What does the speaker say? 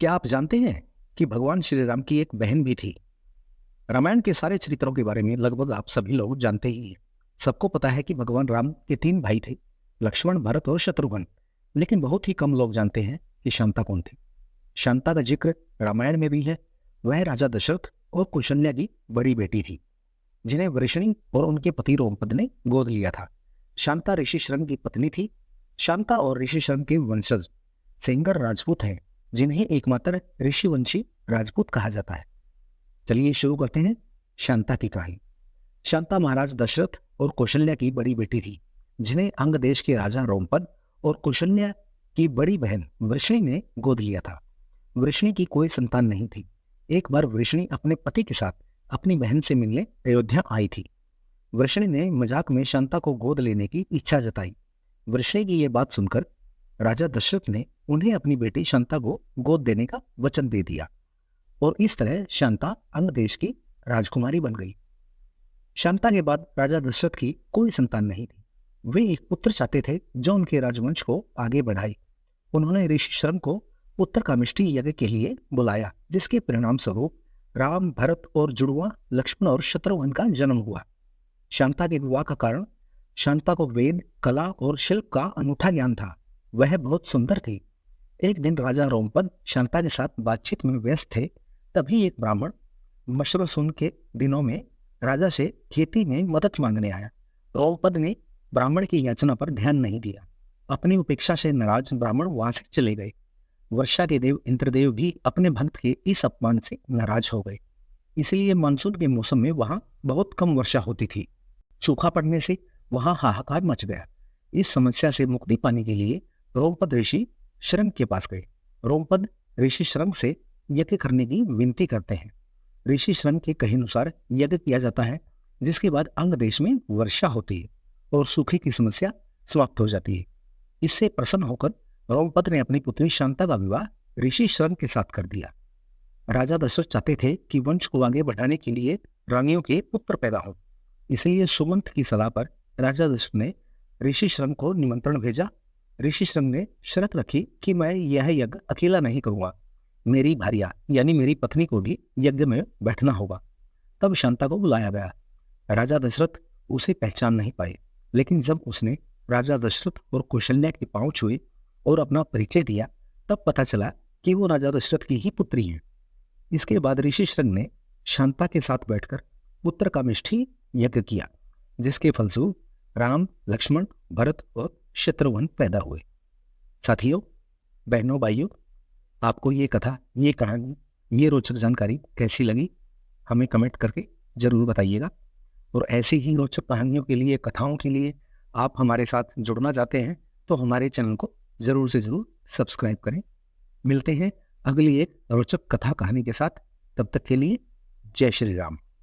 क्या आप जानते हैं कि भगवान श्री राम की एक बहन भी थी? रामायण के सारे चरित्रों के बारे में लगभग आप सभी लोग जानते ही हैं। सबको पता है कि भगवान राम के 3 भाई थे, लक्ष्मण, भरत और शत्रुघ्न। लेकिन बहुत ही कम लोग जानते हैं कि शांता कौन थी। शांता का जिक्र रामायण में भी है। वह राजा दशरथ और कौशल्या की बड़ी बेटी थी, जिन्हें वृषणी और उनके पति रोमपद ने गोद लिया था। शांता ऋषि शृंग की पत्नी थी। शांता और ऋषि शृंग के वंशज सेंगर राजपूत हैं, जिन्हें एकमात्र ऋषिवंशी राजपूत कहा जाता है। चलिए शुरू करते हैं शांता की कहानी। शांता महाराज दशरथ और कौशल्या की बड़ी बेटी थी, जिन्हें अंग देश के राजा रोमपद और कौशल्या की बड़ी बहन वृषणी ने गोद लिया था। वृषणी की कोई संतान नहीं थी। एक बार वृषणी अपने पति के साथ अपनी बहन से मिलने अयोध्या आई थी। वृषणी ने मजाक में शांता को गोद लेने की इच्छा जताई। वृषणी की यह बात सुनकर राजा दशरथ ने उन्हें अपनी बेटी शांता को गोद देने का वचन दे दिया और इस तरह शांता अंग देश की राजकुमारी बन गई। शांता के बाद राजा दशरथ की कोई संतान नहीं थी। वे एक पुत्र चाहते थे जो उनके राजवंश को आगे बढ़ाए। उन्होंने ऋषि शर्म को पुत्र कामिष्ठी यज्ञ के लिए बुलाया, जिसके परिणाम स्वरूप राम, भरत और जुड़वा लक्ष्मण और शत्रुघ्न का जन्म हुआ। शांता के विवाह का कारण शांता को वेद, कला और शिल्प का अनूठा ज्ञान था। वह बहुत सुंदर थी। एक दिन राजा रोमपद शांता के साथ बातचीत में व्यस्त थे। तभी एक ब्राह्मण मशरसून के दिनों में राजा से खेती में मदद मांगने आया। रोमपद ने ब्राह्मण की याचना पर ध्यान नहीं दिया। अपनी उपेक्षा से नाराज ब्राह्मण वहां से चले गए। वर्षा के देव इंद्रदेव भी अपने भक्त के इस अपमान से नाराज हो गए। इसलिए मानसून के मौसम में वहां बहुत कम वर्षा होती थी। सूखा पड़ने से वहां हाहाकार मच गया। इस समस्या से मुक्ति पाने के लिए रोमपद ऋषि शृंग के पास गए। रोमपद ऋषि शृंग से यज्ञ करने की विनती करते हैं। ऋषि शृंग के कहे अनुसार यज्ञ किया जाता है, जिसके बाद अंग देश में वर्षा होती है और सूखे की समस्या समाप्त हो जाती है। इससे प्रसन्न होकर रोमपद ने अपनी पुत्री शांता का विवाह ऋषि शृंग के साथ कर दिया। राजा दशरथ चाहते थे कि वंश को आगे बढ़ाने के लिए रानियों के पुत्र पैदा हो। इसलिए सुमंत की सलाह पर राजा दशरथ ने ऋषि शृंग को निमंत्रण भेजा। ऋषि शृंग ने शर्त रखी कि मैं यह यज्ञ अकेला नहीं करूंगा, मेरी भार्या यानी मेरी पत्नी को भी यज्ञ में बैठना होगा। तब शांता को बुलाया गया। राजा दशरथ उसे पहचान नहीं पाए, लेकिन जब उसने राजा दशरथ और कौशल्या के पांव छुए और अपना परिचय दिया, तब पता चला कि वो राजा दशरथ की ही पुत्री है। इसके बाद ऋषि शृंग ने शांता के साथ बैठकर पुत्र कामिष्ठी यज्ञ किया, जिसके फलस्वरूप राम, लक्ष्मण, भरत और शत्रुघ्न पैदा हुए। साथियों, बहनों, भाइयों, आपको ये कथा, ये कहानी, ये रोचक जानकारी कैसी लगी हमें कमेंट करके जरूर बताइएगा। और ऐसी ही रोचक कहानियों के लिए, कथाओं के लिए आप हमारे साथ जुड़ना चाहते हैं तो हमारे चैनल को जरूर से जरूर सब्सक्राइब करें। मिलते हैं अगली एक रोचक कथा कहानी के साथ। तब तक के लिए जय श्री राम।